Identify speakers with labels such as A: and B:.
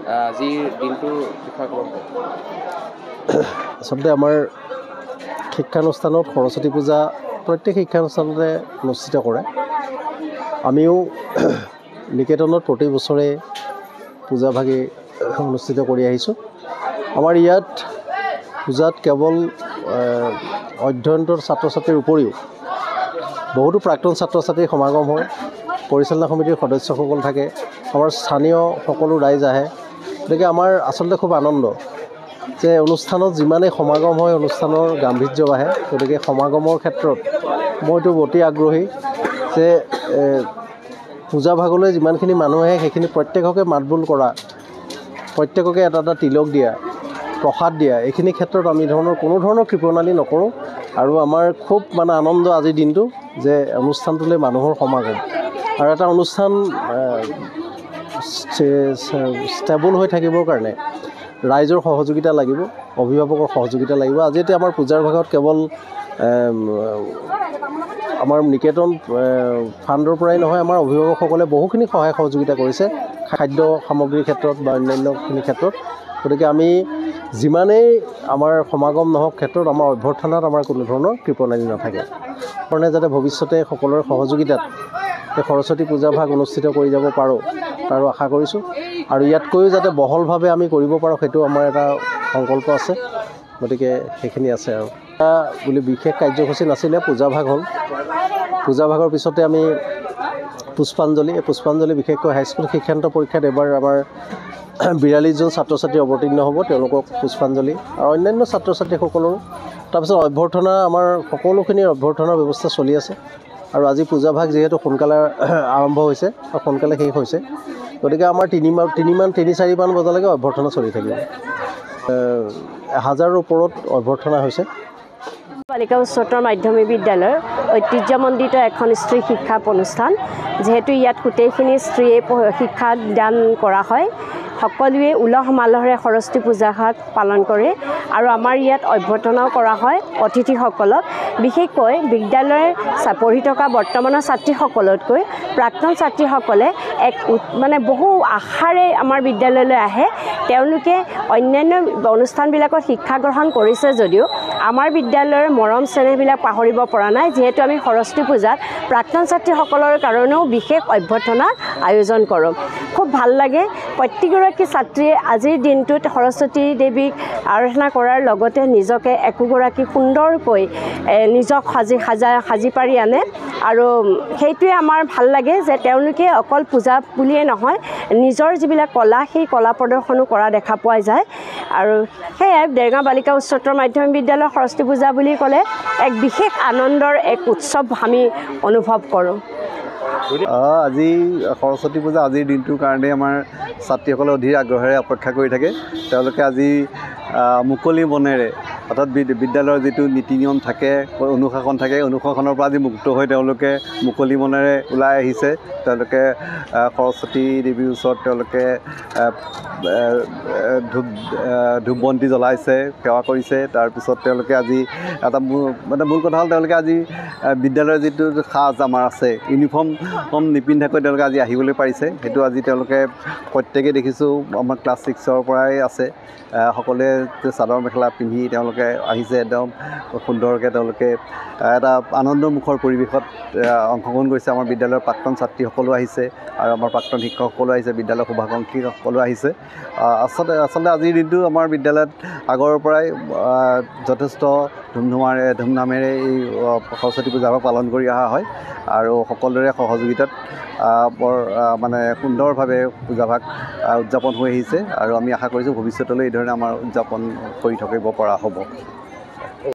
A: আজিৰ দিনটোৰ বিষয়ে ক'ব।
B: আচলতে আমাৰ শিক্ষানুষ্ঠানত সৰস্বতী পূজা প্ৰত্যেক শিক্ষানুষ্ঠানতে অনুষ্ঠিত কৰে। আমিও নিকেতনত প্ৰতি বছৰে পূজা ভাগি অনুষ্ঠিত কৰি আহিছোঁ। আমাৰ ইয়াত পূজাত কেৱল অধ্যয়নতৰ ছাত্ৰ ছাত্ৰীৰ উপৰিও বহুতো প্ৰাক্তন ছাত্ৰ ছাত্ৰীৰ সমাগম হয়। পৰিচালনা সমিতিৰ সদস্যসকল থাকে, আমাৰ স্থানীয় সকলো ৰাইজ আহে। গতিকে আমাৰ আচলতে খুব আনন্দ যে অনুষ্ঠানত যিমানেই সমাগম হয় অনুষ্ঠানৰ গাম্ভীৰ্য বাঢ়ে। গতিকে সমাগমৰ ক্ষেত্ৰত মইতো অতি আগ্ৰহী যে পূজা ভাগলৈ যিমানখিনি মানুহ আহে সেইখিনি প্ৰত্যেককে মাতবোল কৰা, প্ৰত্যেককে এটা এটা তিলক দিয়া, প্ৰসাদ দিয়া, এইখিনি ক্ষেত্ৰত আমি কোনো ধৰণৰ কৃপণালি নকৰোঁ। আৰু আমাৰ খুব আনন্দ আজিৰ দিনটো যে অনুষ্ঠানটোলৈ মানুহৰ সমাগম। আৰু এটা অনুষ্ঠান ষ্টেবল হৈ থাকিবৰ কাৰণে ৰাইজৰ সহযোগিতা লাগিব, অভিভাৱকৰ সহযোগিতা লাগিব। আজি এতিয়া আমাৰ পূজাৰ ভাগত কেৱল আমাৰ নিকেতন ফাণ্ডৰ পৰাই নহয়, আমাৰ অভিভাৱকসকলে বহুখিনি সহায় সহযোগিতা কৰিছে খাদ্য সামগ্ৰীৰ ক্ষেত্ৰত বা অন্যান্যখিনি ক্ষেত্ৰত। গতিকে আমি যিমানেই আমাৰ সমাগম নহওক ক্ষেত্ৰত আমাৰ অভ্যৰ্থনাত আমাৰ কোনো ধৰণৰ কৃপণালি নাথাকে। কাৰণে যাতে ভৱিষ্যতে সকলোৰে সহযোগিতাত এই সৰস্বতী পূজা ভাগ অনুষ্ঠিত কৰি যাব পাৰোঁ তাৰো আশা কৰিছোঁ। আৰু ইয়াতকৈও যাতে বহলভাৱে আমি কৰিব পাৰোঁ সেইটো আমাৰ এটা সংকল্প আছে। গতিকে সেইখিনি আছে আৰু বুলি বিশেষ কাৰ্যসূচী নাছিলে। পূজা ভাগ হ'ল, পূজা ভাগৰ পিছতে আমি পুষ্পাঞ্জলি বিশেষকৈ হাইস্কুল শিক্ষান্ত পৰীক্ষাত এবাৰ আমাৰ 42জন ছাত্ৰ ছাত্ৰী অৱতীৰ্ণ হ'ব, তেওঁলোকক পুষ্পাঞ্জলি আৰু অন্যান্য ছাত্ৰ ছাত্ৰীসকলৰো। তাৰপিছত অভ্যৰ্থনা, আমাৰ সকলোখিনিৰ অভ্যৰ্থনাৰ ব্যৱস্থা চলি আছে। আৰু আজি পূজা ভাগ যিহেতু সোনকালে আৰম্ভ হৈছে আৰু সোনকালে শেষ হৈছে, গতিকে আমাৰ 3-4মান বজালৈকে অভ্যৰ্থনা চলি থাকিব। 1000ৰ ওপৰত অভ্যৰ্থনা হৈছে।
C: বালিকা উচ্চতৰ মাধ্যমিক বিদ্যালয়ৰ ঐতিহ্যমণ্ডিত এখন স্ত্ৰী শিক্ষা অনুষ্ঠান। যিহেতু ইয়াত গোটেইখিনি স্ত্ৰীয়ে শিক্ষা দান কৰা হয়, সকলোৱে উলহ মালহেৰে সৰস্বতী পূজাভাগ পালন কৰে। আৰু আমাৰ ইয়াত অভ্যৰ্থনাও কৰা হয় অতিথিসকলক। বিশেষকৈ বিদ্যালয়ৰ পঢ়ি থকা বৰ্তমানৰ ছাত্ৰীসকলতকৈ প্ৰাক্তন ছাত্ৰীসকলে বহু আশাৰে আমাৰ বিদ্যালয়লৈ আহে। তেওঁলোকে অন্যান্য অনুষ্ঠানবিলাকত শিক্ষা গ্ৰহণ কৰিছে যদিও আমাৰ বিদ্যালয়ৰ মৰম চেনেহবিলাক পাহৰিব পৰা নাই। যিহেতু আমি সৰস্বতী পূজাত প্ৰাক্তন ছাত্ৰীসকলৰ কাৰণেও বিশেষ অভ্যৰ্থনা আয়োজন কৰোঁ। খুব ভাল লাগে। প্ৰত্যেকগৰাকী ছাত্ৰীয়ে আজিৰ দিনটোত সৰস্বতী দেৱীক আৰাধনা কৰাৰ লগতে নিজকে একোগৰাকী সুন্দৰকৈ নিজক সাজি পাৰি আনে। আৰু সেইটোৱে আমাৰ ভাল লাগে যে তেওঁলোকে অকল পূজা বুলিয়ে নহয়, নিজৰ যিবিলাক কলা সেই কলা প্ৰদৰ্শনো কৰা দেখা পোৱা যায়। আৰু সেয়াই দেৰগাঁও বালিকা উচ্চতৰ মাধ্যমিক বিদ্যালয়ৰ সৰস্বতী পূজা বুলি ক'লে এক বিশেষ আনন্দৰ এক উৎসৱ আমি অনুভৱ কৰোঁ।
D: আজি সৰস্বতী পূজা আজিৰ দিনটোৰ কাৰণে আমাৰ ছাত্ৰীসকলে অধীৰ আগ্ৰহেৰে অপেক্ষা কৰি থাকে। তেওঁলোকে আজি মুকলি মনেৰে, অৰ্থাৎ বিদ্যালয়ৰ যিটো নীতি নিয়ম থাকে, অনুশাসন থাকে, অনুশাসনৰ পৰা আজি মুক্ত হৈ তেওঁলোকে মুকলি মনেৰে ওলাই আহিছে। তেওঁলোকে সৰস্বতী দেৱীৰ ওচৰত তেওঁলোকে ধূপ বন্তি জ্বলাইছে, সেৱা কৰিছে। তাৰপিছত তেওঁলোকে আজি এটা মূল কথা হ'ল তেওঁলোকে আজি বিদ্যালয়ৰ যিটো সাজ আমাৰ আছে, ইউনিফৰ্ম নিপিন্ধাকৈ তেওঁলোকে আজি আহিবলৈ পাৰিছে। সেইটো আজি তেওঁলোকে প্ৰত্যেকেই দেখিছোঁ আমাৰ ক্লাছ 6ৰ পৰাই আছে। সকলোৱে চাদৰ মেখেলা পিন্ধি তেওঁলোকে আহিছে। একদম সুন্দৰকৈ তেওঁলোকে এটা আনন্দমুখৰ পৰিৱেশত অংশগ্ৰহণ কৰিছে। আমাৰ বিদ্যালয়ৰ প্ৰাক্তন ছাত্ৰীসকলো আহিছে আৰু আমাৰ প্ৰাক্তন শিক্ষকসকলো আহিছে, বিদ্যালয়ৰ শুভাকাংক্ষী সকলো আহিছে। আচলতে আজিৰ দিনটো আমাৰ বিদ্যালয়ত আগৰ পৰাই যথেষ্ট ধুমধামেৰে এই সৰস্বতী পূজাভাগ পালন কৰি অহা হয়। আৰু সকলোৰে সহযোগিতাত বৰ সুন্দৰভাৱে পূজাভাগ উদযাপন হৈ আহিছে। আৰু আমি আশা কৰিছোঁ ভৱিষ্যতলৈ এই ধৰণে আমাৰ উদযাপন কৰি থাকিব পৰা হ'ব।